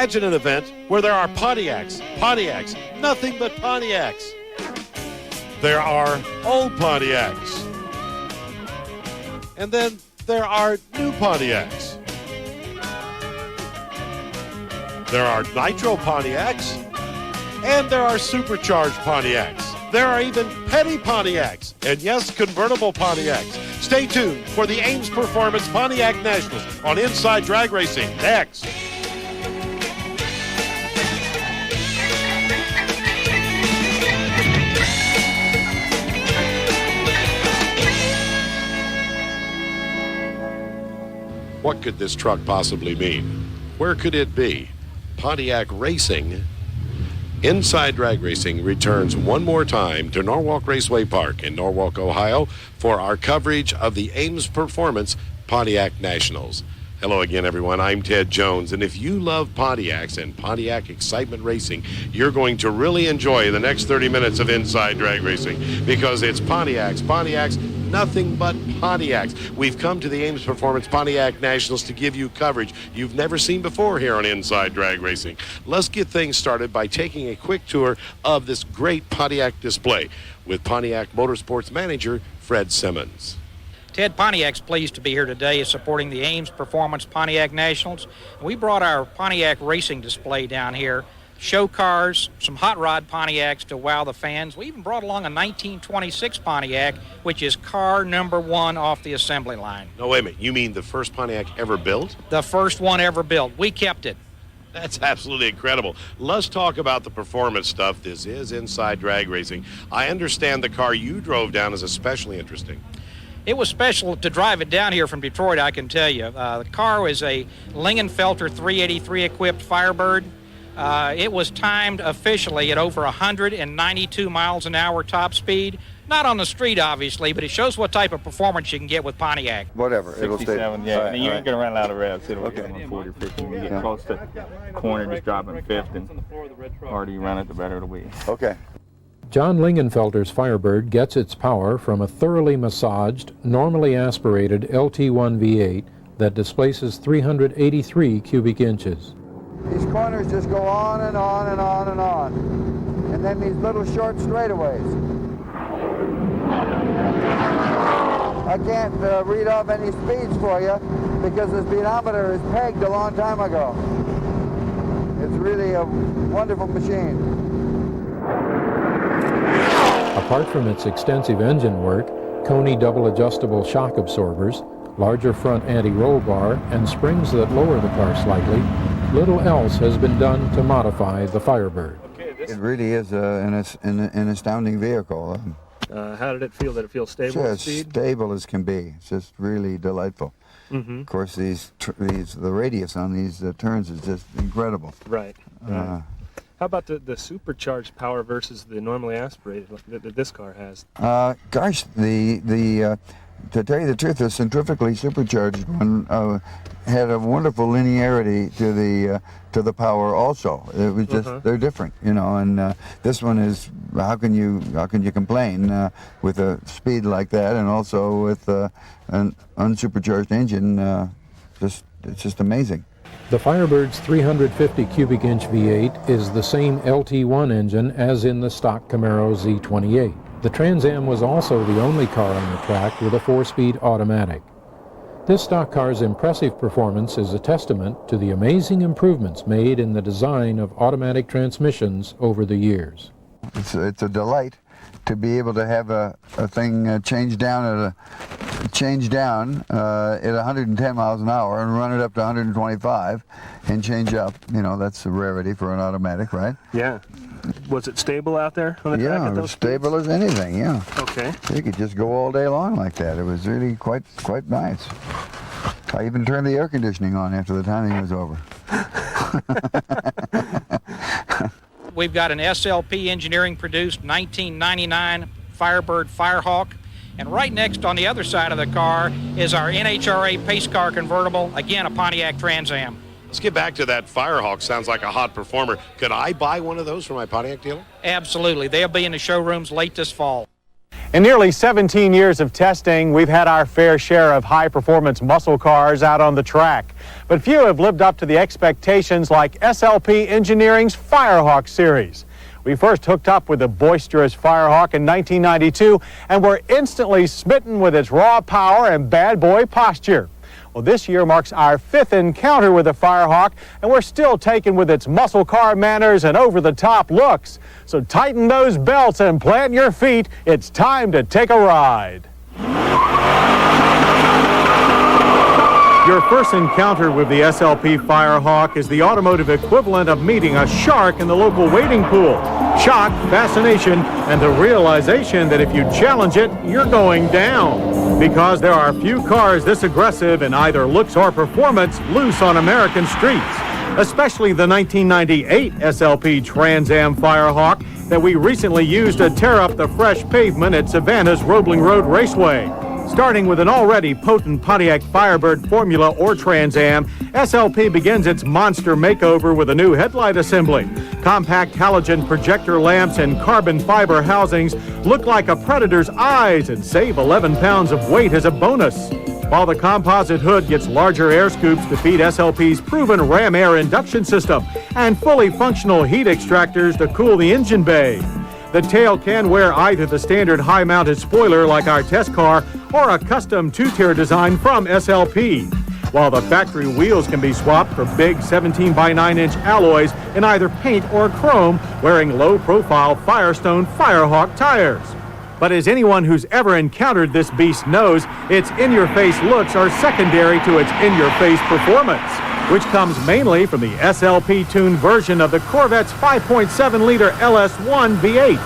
Imagine an event where there are Pontiacs, nothing but Pontiacs. There are old Pontiacs. And then there are new Pontiacs. There are nitro Pontiacs, and there are supercharged Pontiacs. There are even petty Pontiacs, and yes, convertible Pontiacs. Stay tuned for the Ames Performance Pontiac Nationals on Inside Drag Racing next. What could this truck possibly mean? Where could it be? Pontiac Racing, Inside Drag Racing, returns one more time to Norwalk Raceway Park in Norwalk, Ohio, for our coverage of the Ames Performance Pontiac Nationals. Hello again, everyone. I'm Ted Jones, and if you love Pontiacs and Pontiac excitement racing, you're going to really enjoy the next 30 minutes of Inside Drag Racing, because it's Pontiacs, nothing but Pontiacs. We've come to the Ames Performance Pontiac Nationals to give you coverage you've never seen before here on Inside Drag Racing. Let's get things started by taking a quick tour of this great Pontiac display with Pontiac Motorsports manager Fred Simmons. Ted, Pontiac's pleased to be here today supporting the Ames Performance Pontiac Nationals. We brought our Pontiac racing display down here, show cars, some hot rod Pontiacs to wow the fans. We even brought along a 1926 Pontiac, which is car number 1 off the assembly line. No, wait a minute. You mean the first Pontiac ever built? The first one ever built. We kept it. That's absolutely incredible. Let's talk about the performance stuff. This is Inside Drag Racing. I understand the car you drove down is especially interesting. It was special to drive it down here from Detroit, I can tell you. The car was a Lingenfelter 383 equipped Firebird. It was timed officially at over 192 miles an hour top speed. Not on the street, obviously, but it shows what type of performance you can get with Pontiac. Whatever, it'll stay. 67, yeah. Right, And you ain't right. going to run out of revs. It'll Okay. get 140 or 50. When you get close to corner, just dropping fifth, and the harder you run it, the better it'll be. Okay. John Lingenfelter's Firebird gets its power from a thoroughly massaged, normally aspirated LT1 V8 that displaces 383 cubic inches. These corners just go on and on and on and on. And then these little short straightaways. I can't read off any speeds for you because the speedometer is pegged a long time ago. It's really a wonderful machine. Apart from its extensive engine work, Coney double adjustable shock absorbers, larger front anti-roll bar, and springs that lower the car slightly, little else has been done to modify the Firebird. It really is an astounding vehicle. How did it feel? Did it feel stable at Just speed? stable as can be. It's just really delightful. Mm-hmm. Of course, the radius on these turns is just incredible. Right. How about the supercharged power versus the normally aspirated that this car has? Gosh, to tell you the truth, the centrifugally supercharged one had a wonderful linearity to the power. Also, it was just they're different, you know. And this one is how can you complain with a speed like that, and also with an unsupercharged engine? It's just amazing. The Firebird's 350 cubic inch V8 is the same LT1 engine as in the stock Camaro Z28. The Trans Am was also the only car on the track with a 4-speed automatic. This stock car's impressive performance is a testament to the amazing improvements made in the design of automatic transmissions over the years. It's a delight to be able to have a thing change down at 110 miles an hour and run it up to 125 and change up. You know, that's a rarity for an automatic, right? Yeah. Was it stable out there on the track at Yeah, those stable as anything, yeah. Okay. You could just go all day long like that. It was really quite nice. I even turned the air conditioning on after the timing was over. We've got an SLP Engineering produced 1999 Firebird Firehawk. And right next on the other side of the car is our NHRA Pace Car convertible, again a Pontiac Trans Am. Let's get back to that Firehawk. Sounds like a hot performer. Could I buy one of those from my Pontiac dealer? Absolutely. They'll be in the showrooms late this fall. In nearly 17 years of testing, we've had our fair share of high-performance muscle cars out on the track. But few have lived up to the expectations like SLP Engineering's Firehawk series. We first hooked up with the boisterous Firehawk in 1992 and were instantly smitten with its raw power and bad boy posture. Well, this year marks our 5th encounter with the Firehawk, and we're still taken with its muscle car manners and over-the-top looks. So tighten those belts and plant your feet. It's time to take a ride. Your first encounter with the SLP Firehawk is the automotive equivalent of meeting a shark in the local wading pool. Shock, fascination, and the realization that if you challenge it, you're going down. Because there are few cars this aggressive in either looks or performance loose on American streets. Especially the 1998 SLP Trans Am Firehawk that we recently used to tear up the fresh pavement at Savannah's Roebling Road Raceway. Starting with an already potent Pontiac Firebird Formula or Trans Am, SLP begins its monster makeover with a new headlight assembly. Compact halogen projector lamps and carbon fiber housings look like a Predator's eyes and save 11 pounds of weight as a bonus. While the composite hood gets larger air scoops to feed SLP's proven ram air induction system and fully functional heat extractors to cool the engine bay. The tail can wear either the standard high-mounted spoiler like our test car or a custom 2-tier design from SLP, while the factory wheels can be swapped for big 17 by 9-inch alloys in either paint or chrome, wearing low-profile Firestone Firehawk tires. But as anyone who's ever encountered this beast knows, its in-your-face looks are secondary to its in-your-face performance, which comes mainly from the SLP-tuned version of the Corvette's 5.7-liter LS1 V8.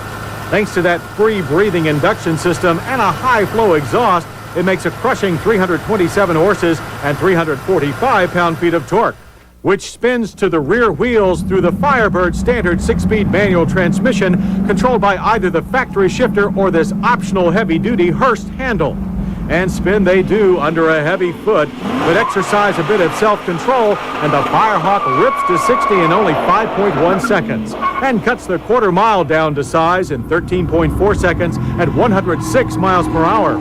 Thanks to that free-breathing induction system and a high-flow exhaust, it makes a crushing 327 horses and 345 pound-feet of torque, which spins to the rear wheels through the Firebird standard 6-speed manual transmission controlled by either the factory shifter or this optional heavy-duty Hurst handle. And spin they do under a heavy foot, but exercise a bit of self-control, and the Firehawk rips to 60 in only 5.1 seconds and cuts the quarter mile down to size in 13.4 seconds at 106 miles per hour.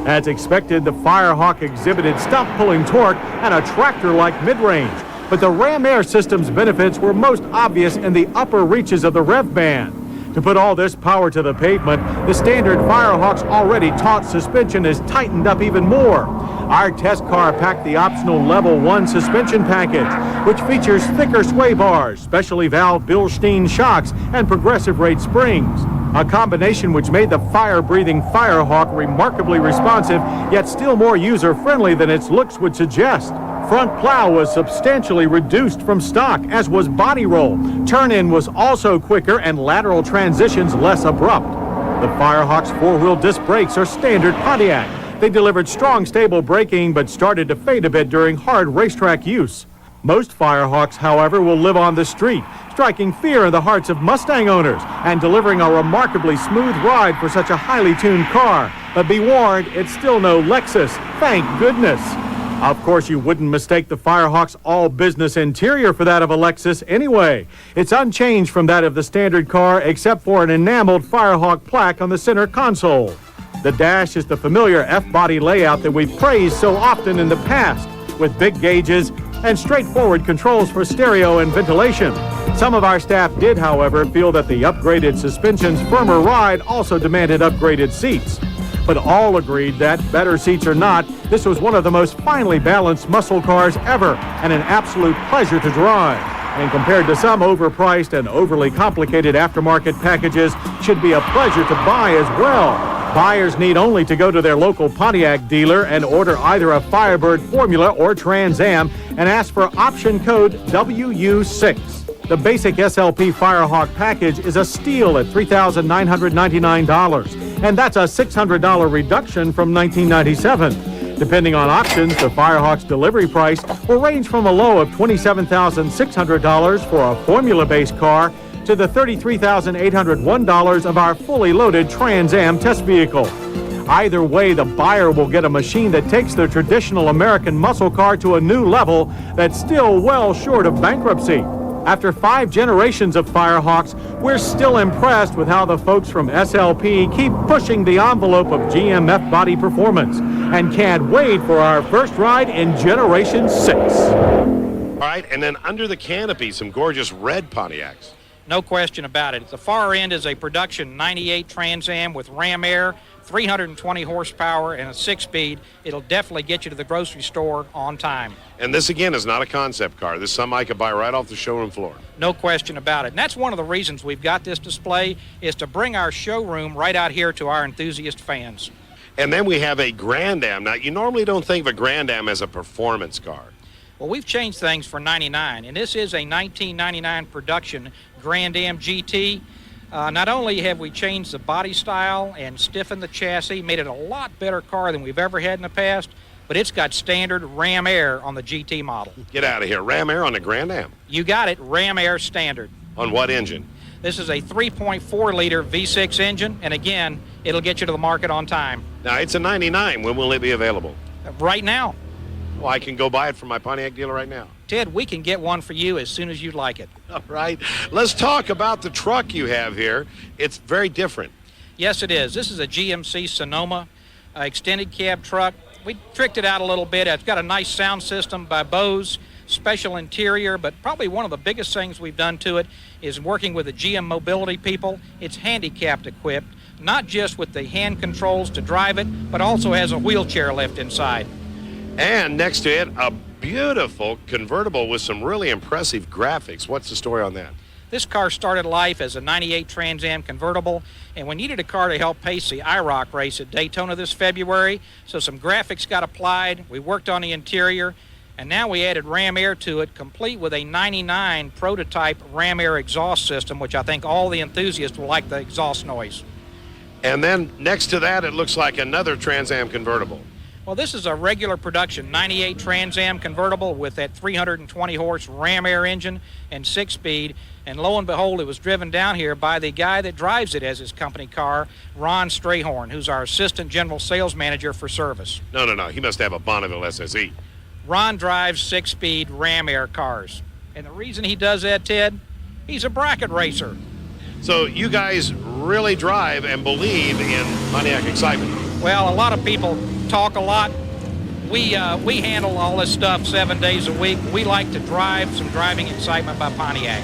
As expected, the Firehawk exhibited stump-pulling torque and a tractor-like mid-range, but the ram air system's benefits were most obvious in the upper reaches of the rev band. To put all this power to the pavement, the standard Firehawk's already taut suspension is tightened up even more. Our test car packed the optional Level 1 suspension package, which features thicker sway bars, specially valved Bilstein shocks, and progressive rate springs. A combination which made the fire-breathing Firehawk remarkably responsive, yet still more user-friendly than its looks would suggest. Front plow was substantially reduced from stock, as was body roll. Turn-in was also quicker and lateral transitions less abrupt. The Firehawk's 4-wheel disc brakes are standard Pontiac. They delivered strong, stable braking, but started to fade a bit during hard racetrack use. Most Firehawks, however, will live on the street, striking fear in the hearts of Mustang owners and delivering a remarkably smooth ride for such a highly tuned car. But be warned, it's still no Lexus, thank goodness. Of course, you wouldn't mistake the Firehawk's all-business interior for that of a Lexus anyway. It's unchanged from that of the standard car, except for an enameled Firehawk plaque on the center console. The dash is the familiar F-body layout that we've praised so often in the past, with big gauges and straightforward controls for stereo and ventilation. Some of our staff did, however, feel that the upgraded suspension's firmer ride also demanded upgraded seats. But all agreed that, better seats or not, this was one of the most finely balanced muscle cars ever and an absolute pleasure to drive. And compared to some overpriced and overly complicated aftermarket packages, should be a pleasure to buy as well. Buyers need only to go to their local Pontiac dealer and order either a Firebird Formula or Trans Am and ask for option code WU6. The basic SLP Firehawk package is a steal at $3,999, and that's a $600 reduction from $1,997. Depending on options, the Firehawk's delivery price will range from a low of $27,600 for a formula-based car to the $33,801 of our fully loaded Trans Am test vehicle. Either way, the buyer will get a machine that takes the traditional American muscle car to a new level that's still well short of bankruptcy. After 5 generations of Firehawks, we're still impressed with how the folks from SLP keep pushing the envelope of GMF body performance and can't wait for our first ride in Generation 6. All right, and then under the canopy, some gorgeous red Pontiacs. No question about it. At the far end is a production 98 Trans Am with Ram Air, 320 horsepower, and a 6-speed. It'll definitely get you to the grocery store on time. And this, again, is not a concept car. This is something I could buy right off the showroom floor. No question about it. And that's one of the reasons we've got this display, is to bring our showroom right out here to our enthusiast fans. And then we have a Grand Am. Now, you normally don't think of a Grand Am as a performance car. Well, we've changed things for 99, and this is a 1999 production Grand Am GT. Not only have we changed the body style and stiffened the chassis, made it a lot better car than we've ever had in the past, but it's got standard Ram Air on the GT model. Get out of here. Ram Air on the Grand Am. You got it, Ram Air standard. On what engine? This is a 3.4-liter V6 engine, and again, it'll get you to the market on time. Now, it's a 99. When will it be available? Right now. Well, I can go buy it from my Pontiac dealer right now. Ted, we can get one for you as soon as you'd like it. All right. Let's talk about the truck you have here. It's very different. Yes, it is. This is a GMC Sonoma extended cab truck. We tricked it out a little bit. It's got a nice sound system by Bose, special interior, but probably one of the biggest things we've done to it is working with the GM Mobility people. It's handicapped equipped, not just with the hand controls to drive it, but also has a wheelchair lift inside. And next to it, a beautiful convertible with some really impressive graphics. What's the story on that? This car started life as a 98 Trans Am convertible, and we needed a car to help pace the IROC race at Daytona this February, so some graphics got applied. We worked on the interior, and now we added Ram Air to it, complete with a 99 prototype Ram Air exhaust system, which I think all the enthusiasts will like the exhaust noise. And then next to that, it looks like another Trans Am convertible. Well, this is a regular production 98 Trans Am convertible with that 320 horse Ram Air engine and 6-speed. And lo and behold, it was driven down here by the guy that drives it as his company car, Ron Strayhorn, who's our assistant general sales manager for service. No. He must have a Bonneville SSE. Ron drives 6-speed Ram Air cars. And the reason he does that, Ted, he's a bracket racer. So you guys really drive and believe in Pontiac excitement. Well, a lot of people talk a lot. We handle all this stuff 7 days a week. We like to drive some driving excitement by Pontiac.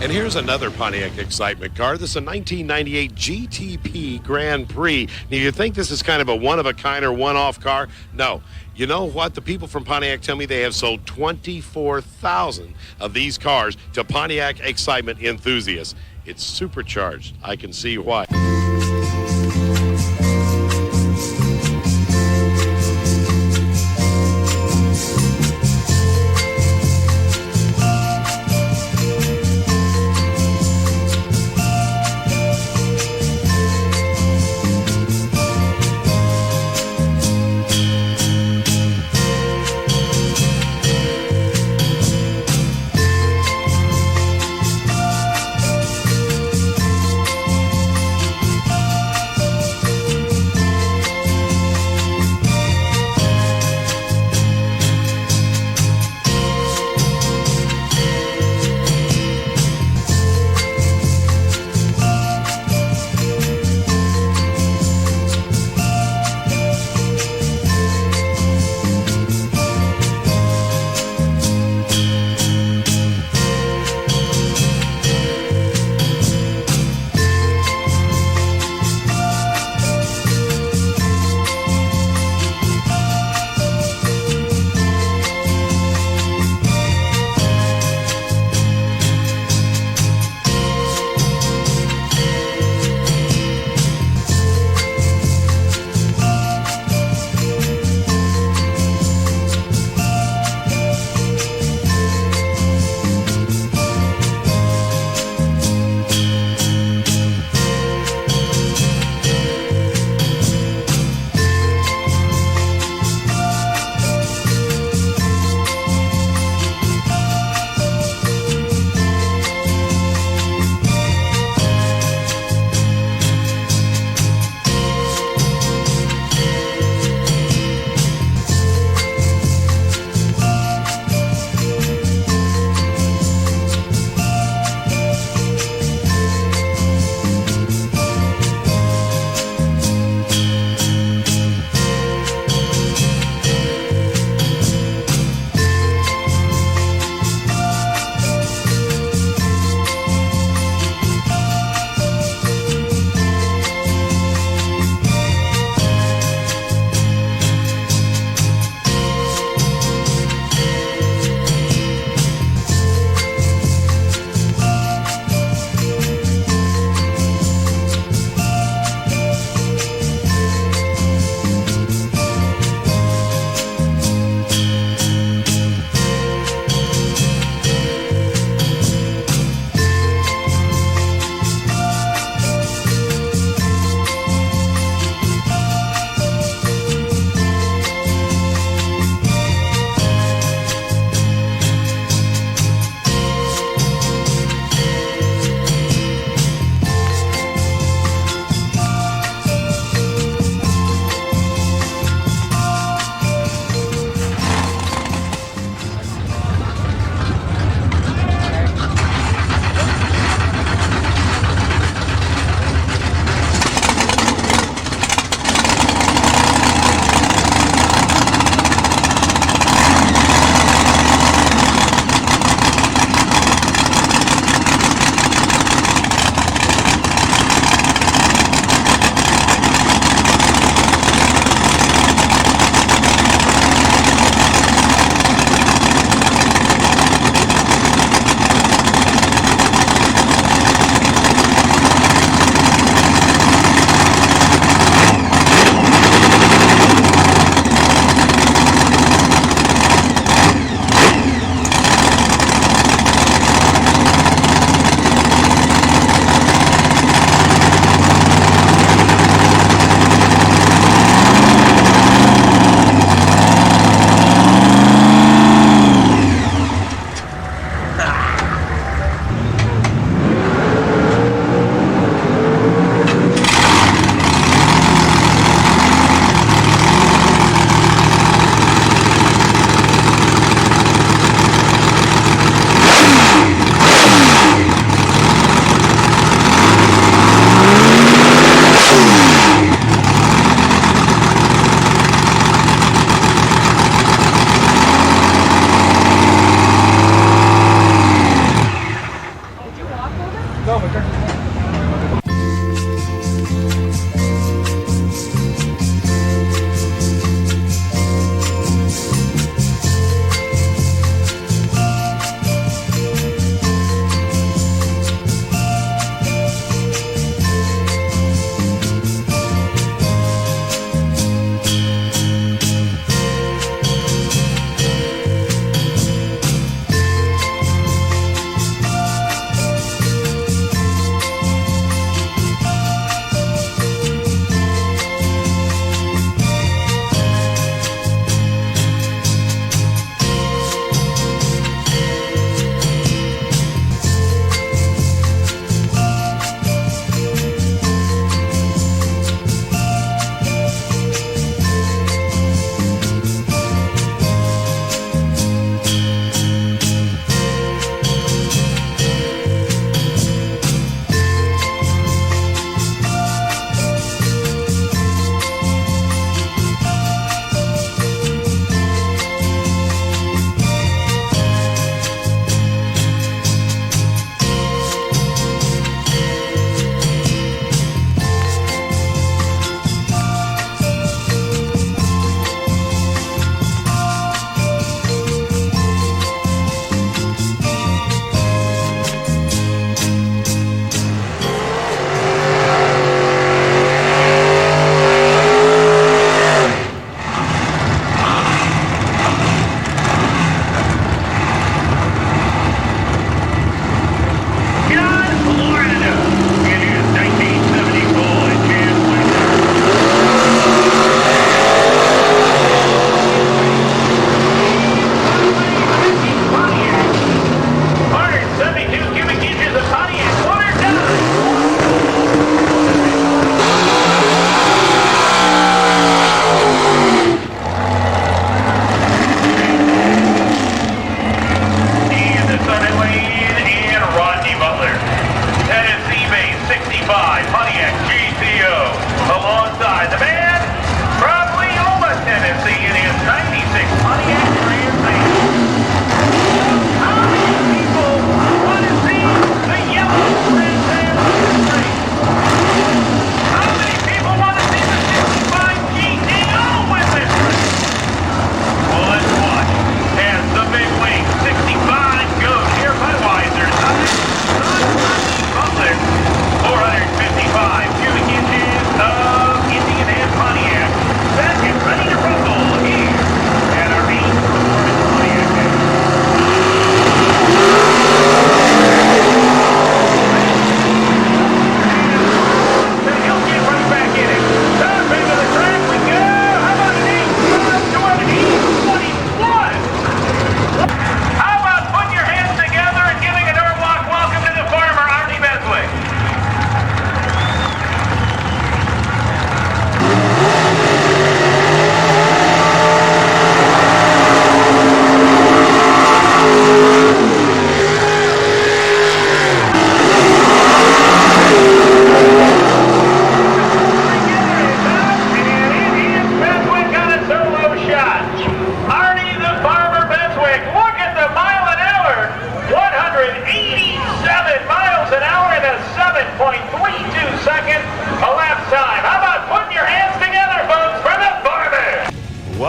And here's another Pontiac excitement car. This is a 1998 GTP Grand Prix. Now, you think this is kind of a one-of-a-kind or one-off car? No. You know what? The people from Pontiac tell me they have sold 24,000 of these cars to Pontiac excitement enthusiasts. It's supercharged. I can see why.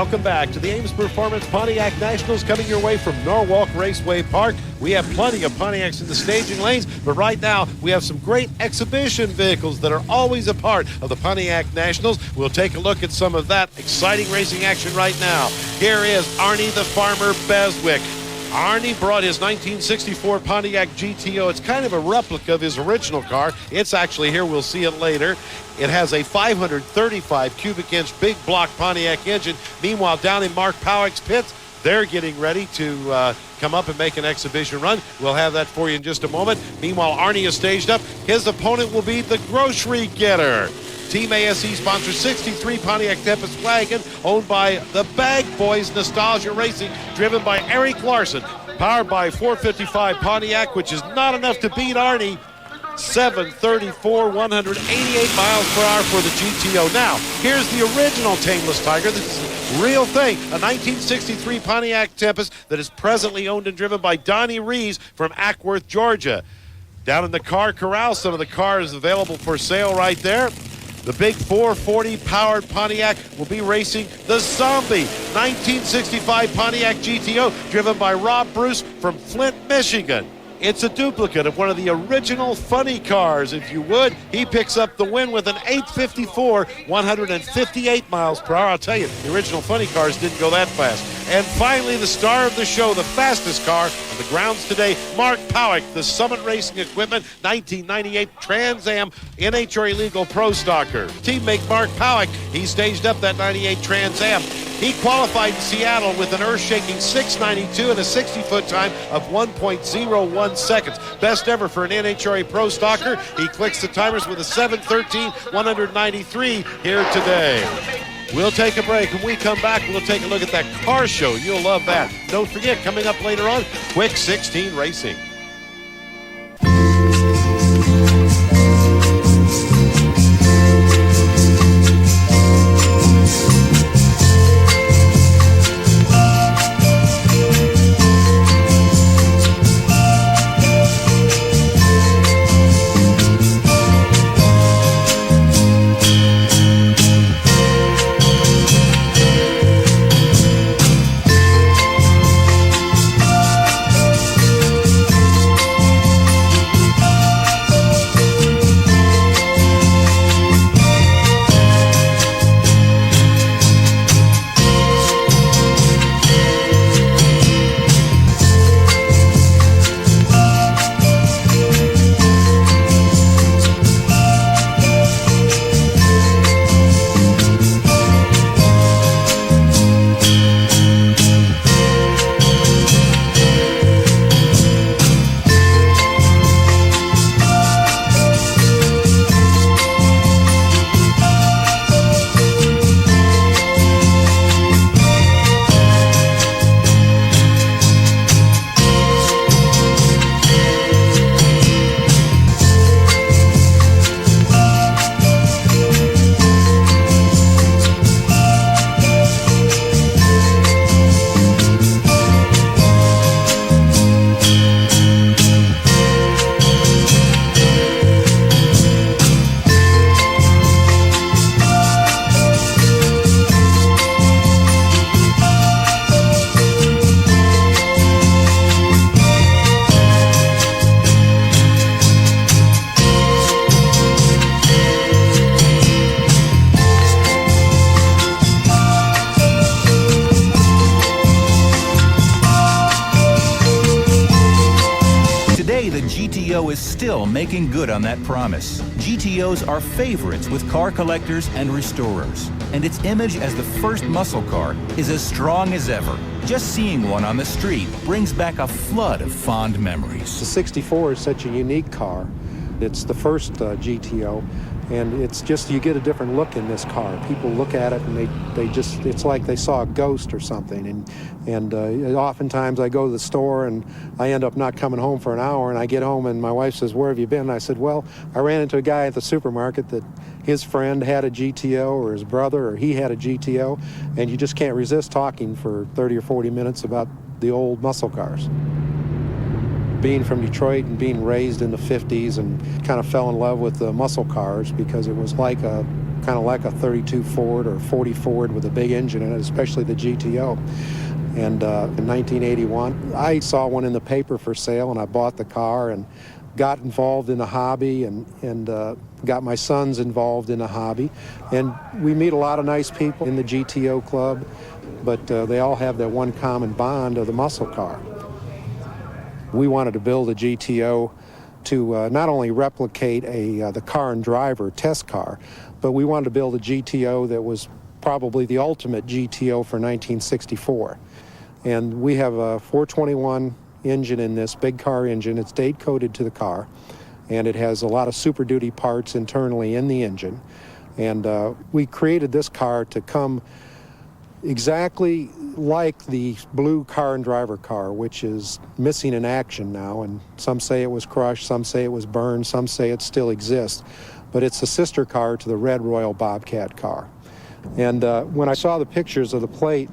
Welcome back to the Ames Performance Pontiac Nationals, coming your way from Norwalk Raceway Park. We have plenty of Pontiacs in the staging lanes, but right now we have some great exhibition vehicles that are always a part of the Pontiac Nationals. We'll take a look at some of that exciting racing action right now. Here is Arnie the Farmer Beswick. Arnie brought his 1964 Pontiac GTO. It's kind of a replica of his original car. It's actually here. We'll see it later. It has a 535 cubic inch big block Pontiac engine. Meanwhile, down in Mark Powick's pits, they're getting ready to come up and make an exhibition run. We'll have that for you in just a moment. Meanwhile, Arnie is staged up. His opponent will be the Grocery Getter. Team ASE sponsors 63 Pontiac Tempest wagon, owned by the Bag Boys Nostalgia Racing, driven by Eric Larson, powered by 455 Pontiac, which is not enough to beat Arnie. 734, 188 miles per hour for the GTO. Now, here's the original Tameless Tiger. This is a real thing, a 1963 Pontiac Tempest that is presently owned and driven by Donnie Reeves from Ackworth, Georgia. Down in the car corral, some of the cars available for sale right there. The big 440 powered Pontiac will be racing the Zombie 1965 Pontiac GTO, driven by Rob Bruce from Flint, Michigan. It's a duplicate of one of the original funny cars, if you would. He picks up the win with an 854, 158 miles per hour. I'll tell you, the original funny cars didn't go that fast. And finally, the star of the show, the fastest car on the grounds today, Mark Powick, the Summit Racing Equipment 1998 Trans Am NHRA Legal Pro Stocker. Teammate Mark Powick, he staged up that 98 Trans Am. He qualified in Seattle with an earth-shaking 6:92 and a 60-foot time of 1.01 seconds. Best ever for an NHRA Pro Stocker. He clicks the timers with a 7:13, 193 here today. We'll take a break. When we come back, we'll take a look at that car show. You'll love that. Don't forget, coming up later on, Quick 16 Racing. is still making good on that promise. GTOs are favorites with car collectors and restorers, and its image as the first muscle car is as strong as ever. Just seeing one on the street brings back a flood of fond memories. The 64 is such a unique car. It's the first GTO, and it's just, you get a different look in this car. People look at it and they just, it's like they saw a ghost or something. And oftentimes I go to the store and I end up not coming home for an hour, and I get home and my wife says, "Where have you been?" And I said, "Well, I ran into a guy at the supermarket that his friend had a GTO, or his brother, or he had a GTO," and you just can't resist talking for 30 or 40 minutes about the old muscle cars. Being from Detroit and being raised in the 50s, and kind of fell in love with the muscle cars because it was like a kind of like a 32 Ford or 40 Ford with a big engine in it, especially the GTO. And in 1981, I saw one in the paper for sale, and I bought the car and got involved in the hobby and got my sons involved in the hobby. And we meet a lot of nice people in the GTO club, but they all have that one common bond of the muscle car. We wanted to build a GTO to not only replicate the car and driver test car, but we wanted to build a GTO that was probably the ultimate GTO for 1964. And we have a 421 engine in this, big car engine. It's date coded to the car, and it has a lot of Super Duty parts internally in the engine. And we created this car to come exactly like the blue car and driver car, which is missing in action now. And some say it was crushed, some say it was burned, some say it still exists. But it's a sister car to the red Royal Bobcat car. And when I saw the pictures of the plate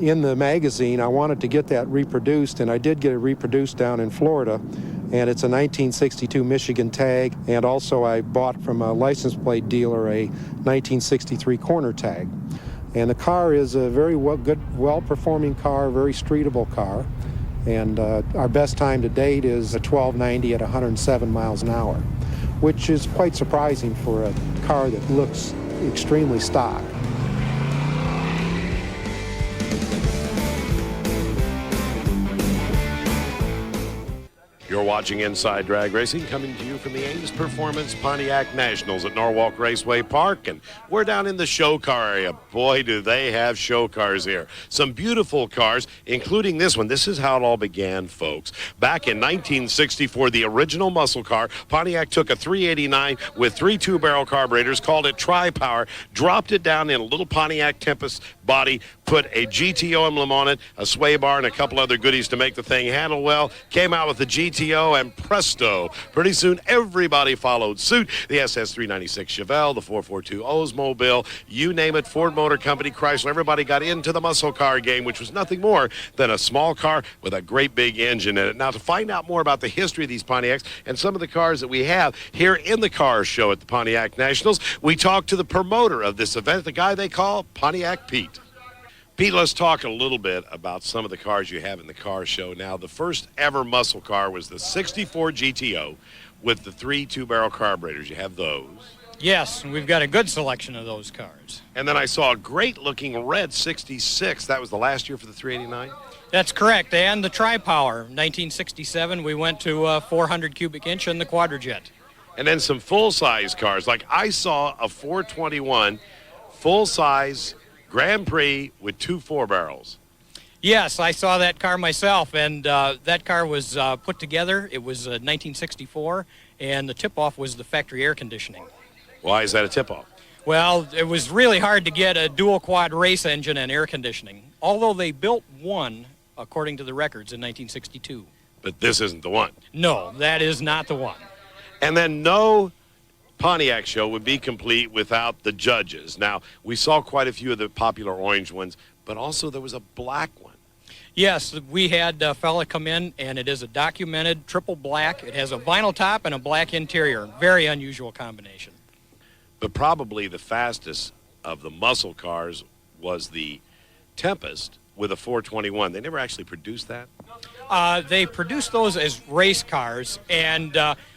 in the magazine, I wanted to get that reproduced, and I did get it reproduced down in Florida. And it's a 1962 Michigan tag, and also I bought from a license plate dealer a 1963 corner tag. And the car is a very well-performing car, very streetable car. And our best time to date is a 1290 at 107 miles an hour, which is quite surprising for a car that looks extremely stock. You're watching Inside Drag Racing, coming to you from the Ames Performance Pontiac Nationals at Norwalk Raceway Park, and we're down in the show car area. Boy, do they have show cars here. Some beautiful cars, including this one. This is how it all began, folks. Back in 1964, the original muscle car, Pontiac took a 389 with 3 two-barrel carburetors, called it Tri-Power, dropped it down in a little Pontiac Tempest body, put a GTO emblem on it, a sway bar, and a couple other goodies to make the thing handle well, came out with the GTO, and presto, pretty soon everybody followed suit. The SS396 Chevelle, the 442 Oldsmobile, you name it, Ford Motor Company, Chrysler, everybody got into the muscle car game, which was nothing more than a small car with a great big engine in it. Now, to find out more about the history of these Pontiacs and some of the cars that we have here in the car show at the Pontiac Nationals, we talked to the promoter of this event, the guy they call Pontiac Pete. Pete, let's talk a little bit about some of the cars you have in the car show. Now, the first ever muscle car was the 64 GTO with the 3 two-barrel carburetors. You have those. Yes, and we've got a good selection of those cars. And then I saw a great-looking red 66. That was the last year for the 389? That's correct, and the Tri-Power. 1967, we went to 400 cubic inch in the Quadrajet. And then some full-size cars. Like I saw a 421 full-size Grand Prix with 2 4-barrels. Yes, I saw that car myself, and that car was put together. It was 1964, and the tip-off was the factory air conditioning. Why is that a tip-off? Well, it was really hard to get a dual-quad race engine and air conditioning, although they built one, according to the records, in 1962. But this isn't the one. No, that is not the one. And then no Pontiac show would be complete without the judges. Now, we saw quite a few of the popular orange ones, but also there was a black one. Yes, we had a fella come in, and it is a documented triple black. It has a vinyl top and a black interior. Very unusual combination. But probably the fastest of the muscle cars was the Tempest with a 421. They never actually produced that? They produced those as race cars, and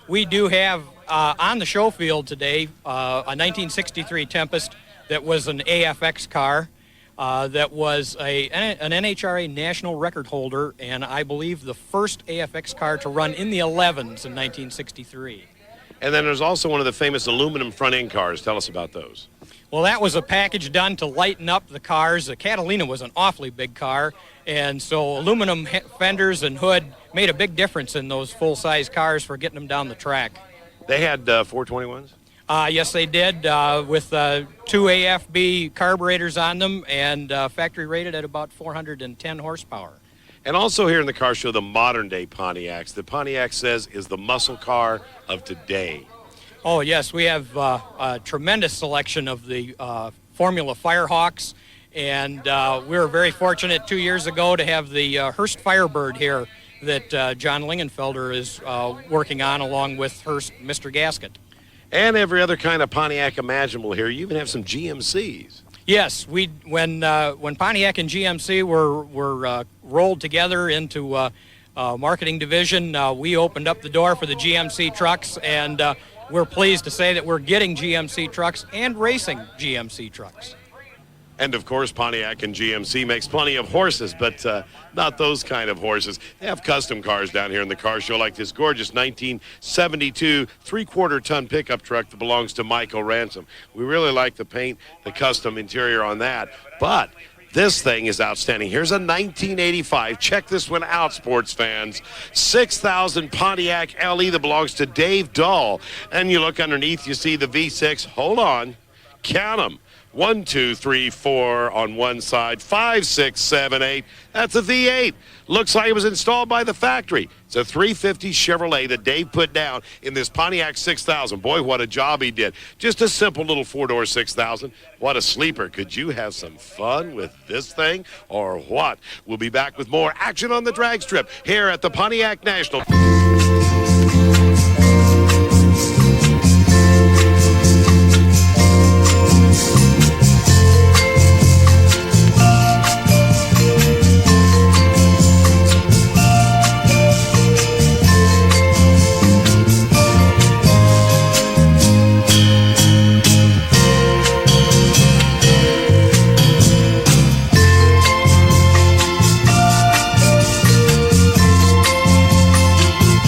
we do have on the show field today a 1963 Tempest that was an AFX car that was an NHRA national record holder, and I believe the first AFX car to run in the 11s in 1963. And then there's also one of the famous aluminum front-end cars. Tell us about those. Well, that was a package done to lighten up the cars. The Catalina was an awfully big car, and so aluminum fenders and hood made a big difference in those full-size cars for getting them down the track. They had 421s? Yes, they did, with 2 AFB carburetors on them and factory rated at about 410 horsepower. And also here in the car show, the modern-day Pontiacs. The Pontiac says is the muscle car of today. Oh, yes, we have a tremendous selection of the Formula Firehawks, and we were very fortunate 2 years ago to have the Hearst Firebird here that John Lingenfelder is working on along with Hearst Mr. Gasket. And every other kind of Pontiac imaginable here. You even have some GMCs. Yes, when Pontiac and GMC were rolled together into marketing division, we opened up the door for the GMC trucks, and we're pleased to say that we're getting GMC trucks and racing GMC trucks. And, of course, Pontiac and GMC makes plenty of horses, but not those kind of horses. They have custom cars down here in the car show, like this gorgeous 1972 3/4-ton pickup truck that belongs to Michael Ransom. We really like the paint, the custom interior on that. But this thing is outstanding. Here's a 1985. Check this one out, sports fans. 6,000 Pontiac LE that belongs to Dave Dahl. And you look underneath, you see the V6. Hold on. Count them. 1, 2, 3, 4 on one side, 5, 6, 7, 8. That's a V8. Looks like it was installed by the factory. It's a 350 Chevrolet that Dave put down in this Pontiac 6000. Boy, what a job he did. Just a simple little four-door 6000. What a sleeper. Could you have some fun with this thing or what? We'll be back with more action on the drag strip here at the Pontiac National.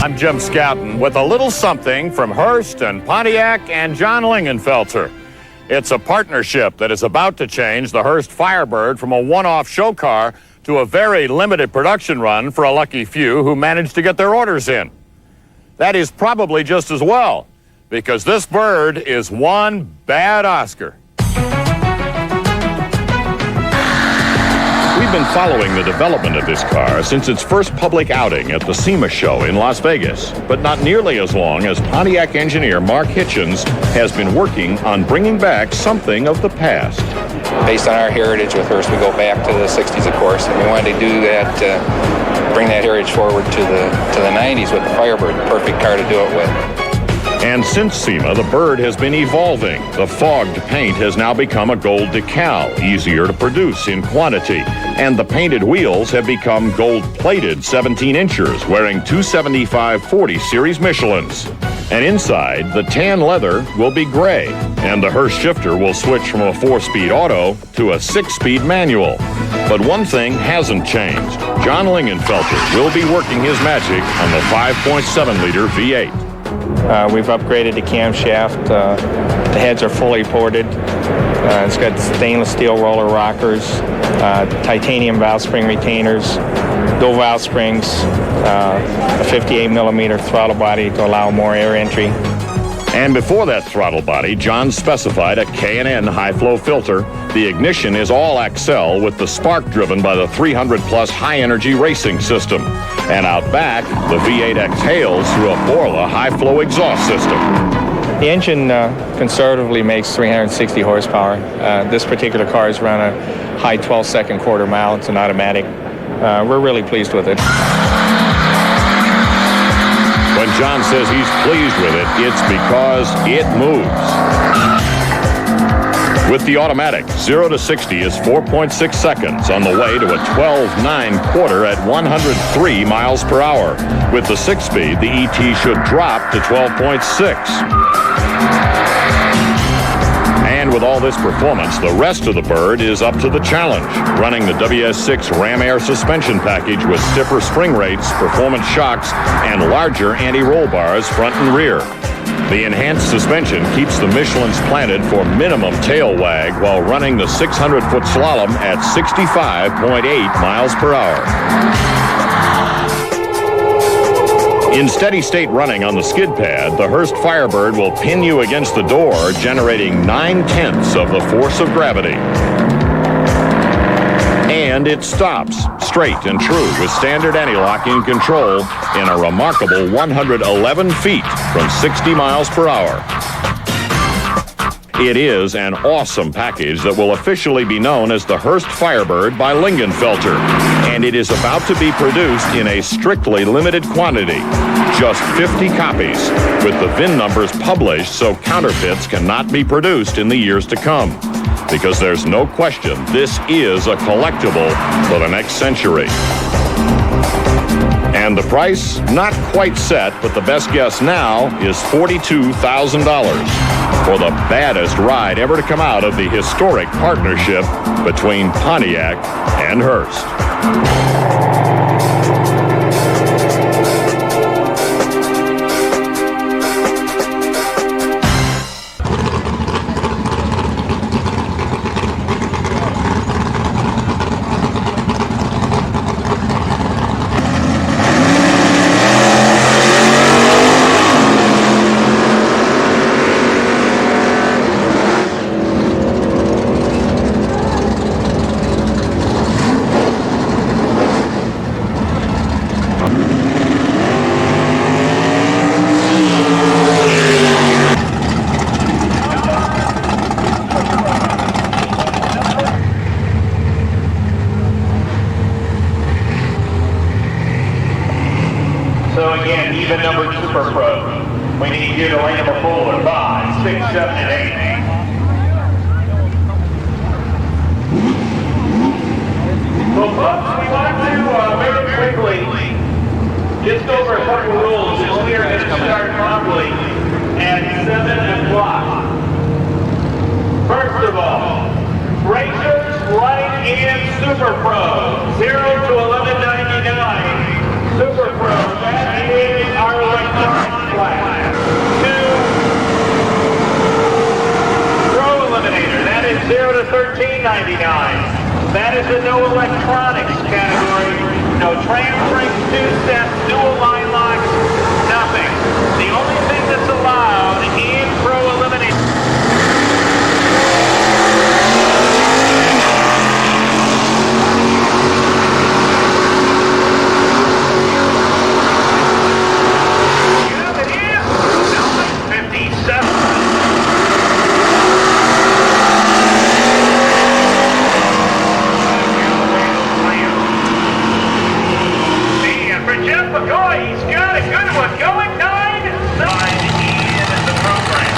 I'm Jim Scouton with a little something from Hearst and Pontiac and John Lingenfelter. It's a partnership that is about to change the Hearst Firebird from a one-off show car to a very limited production run for a lucky few who managed to get their orders in. That is probably just as well, because this bird is one bad Oscar. We've been following the development of this car since its first public outing at the SEMA show in Las Vegas, but not nearly as long as Pontiac engineer Mark Hitchens has been working on bringing back something of the past. Based on our heritage with Hearst, we go back to the 60s, of course, and we wanted to do that, bring that heritage forward to the 90s with the Firebird, the perfect car to do it with. And since SEMA, the bird has been evolving. The fogged paint has now become a gold decal, easier to produce in quantity. And the painted wheels have become gold-plated 17-inchers, wearing 275/40 series Michelins. And inside, the tan leather will be gray, and the Hearst shifter will switch from a 4-speed auto to a 6-speed manual. But one thing hasn't changed. John Lingenfelter will be working his magic on the 5.7-liter V8. We've upgraded the camshaft. The heads are fully ported. It's got stainless steel roller rockers, titanium valve spring retainers, dual valve springs, a 58 millimeter throttle body to allow more air entry. And before that throttle body, John specified a K&N high-flow filter. The ignition is all Accel with the spark driven by the 300-plus high-energy racing system. And out back, the V8 exhales through a Borla high-flow exhaust system. The engine conservatively makes 360 horsepower. This particular car is run a high 12-second quarter mile. It's an automatic. We're really pleased with it. When John says he's pleased with it, it's because it moves. With the automatic, 0 to 60 is 4.6 seconds on the way to a 12.9 quarter at 103 miles per hour. With the 6-speed, the ET should drop to 12.6. And with all this performance, the rest of the bird is up to the challenge, running the WS6 Ram Air suspension package with stiffer spring rates, performance shocks, and larger anti-roll bars front and rear. The enhanced suspension keeps the Michelins planted for minimum tail wag while running the 600-foot slalom at 65.8 miles per hour. In steady state running on the skid pad, the Hearst Firebird will pin you against the door, generating 9/10 of the force of gravity. And it stops, straight and true, with standard anti-locking control in a remarkable 111 feet from 60 miles per hour. It is an awesome package that will officially be known as the Hearst Firebird by Lingenfelter, and it is about to be produced in a strictly limited quantity. just 50 copies, with the VIN numbers published so counterfeits cannot be produced in the years to come. Because there's no question this is a collectible for the next century. And the price, not quite set, but the best guess now is $42,000 for the baddest ride ever to come out of the historic partnership between Pontiac and Hearst. So again, even numbered Super Pro. We need you to land a full of 5, 6, 7, and 8. So folks, we want to very quickly just go over a couple rules as we are going to start promptly at 7 o'clock. First of all, Racers, Light, and Super Pro, 0 to 1199. Super Pro, that is our electronic class. 2, Pro Eliminator, that is 0 to 1399. That is the no electronics category. No tram springs, 2 steps, dual line locks, nothing. The only thing that's allowed in Pro Eliminator. He's got a good one going, 9 in the program.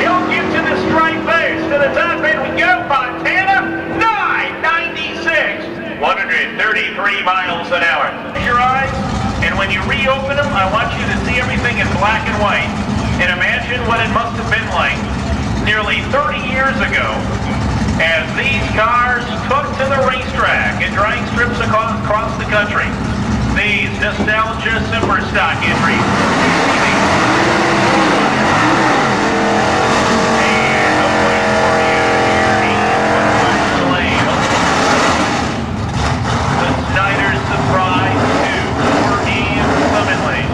He'll get to the straight base, to the top end we go, Montana, 996, 133 miles an hour. Your eyes, and when you reopen them, I want you to see everything in black and white. And imagine what it must have been like nearly 30 years ago as these cars took to the racetrack and drying strips across the country. These nostalgia super stock entries. And I'm waiting for you here. The Snyder's Surprise 2 in Summit Lane.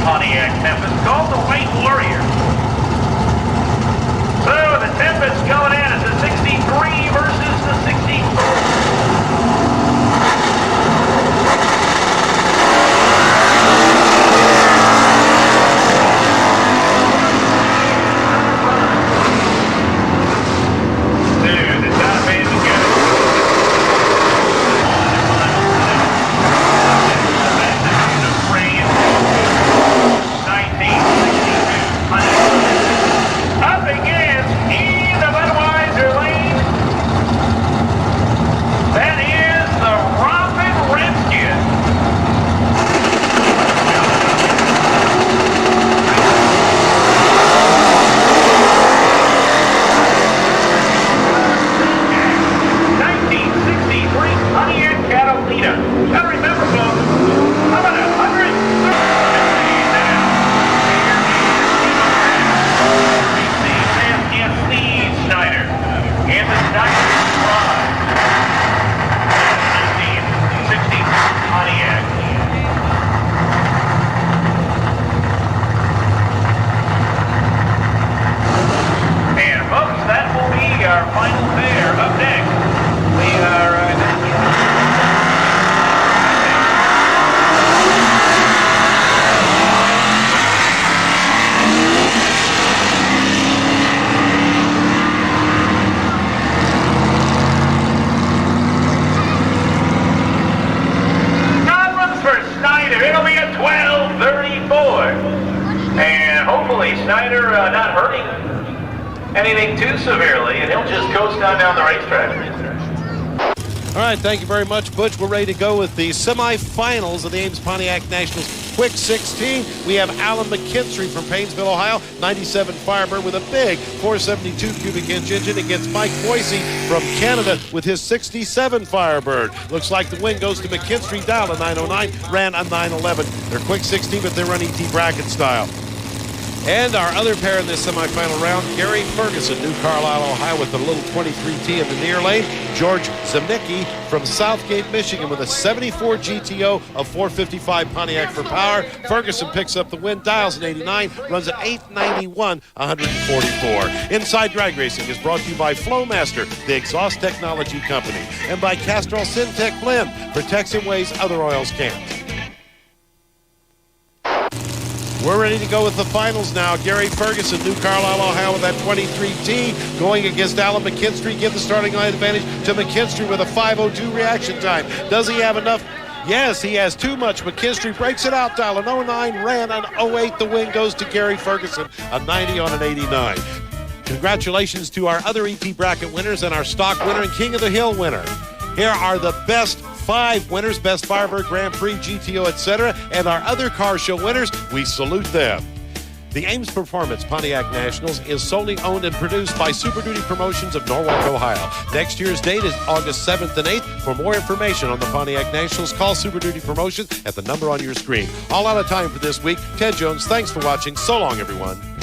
Pontiac Tempest, called the White not hurting anything too severely, and he'll just coast down the racetrack. All right, thank you very much, Butch. We're ready to go with the semifinals of the Ames Pontiac Nationals Quick 16. We have Alan McKinstry from Painesville, Ohio, 97 Firebird with a big 472 cubic inch engine against Mike Boise from Canada with his 67 Firebird. Looks like the win goes to McKinstry. Down a 909, ran a 911. They're Quick 16, but they run ET bracket style. And our other pair in this semifinal round, Gary Ferguson, New Carlisle, Ohio, with a little 23T in the near lane. George Zemnicki from Southgate, Michigan, with a 74 GTO of 455 Pontiac for power. Ferguson picks up the win, dials an 89, runs an 891, 144. Inside Drag Racing is brought to you by Flowmaster, the exhaust technology company, and by Castrol Syntec Blend, protects in ways other oils can't. We're ready to go with the finals now. Gary Ferguson, New Carlisle, Ohio, with that 23T, going against Alan McKinstry. Give the starting line advantage to McKinstry with a 5:02 reaction time. Does he have enough? Yes, he has too much. McKinstry breaks it out, dial an 09, ran an 08. The win goes to Gary Ferguson, a 90 on an 89. Congratulations to our other ET bracket winners and our stock winner and King of the Hill winner. Here are the best 5 winners, Best Firebird, Grand Prix, GTO, etc., and our other car show winners. We salute them. The Ames Performance Pontiac Nationals is solely owned and produced by Super Duty Promotions of Norwalk, Ohio. Next year's date is August 7th and 8th. For more information on the Pontiac Nationals, call Super Duty Promotions at the number on your screen. All out of time for this week. Ted Jones, thanks for watching. So long, everyone.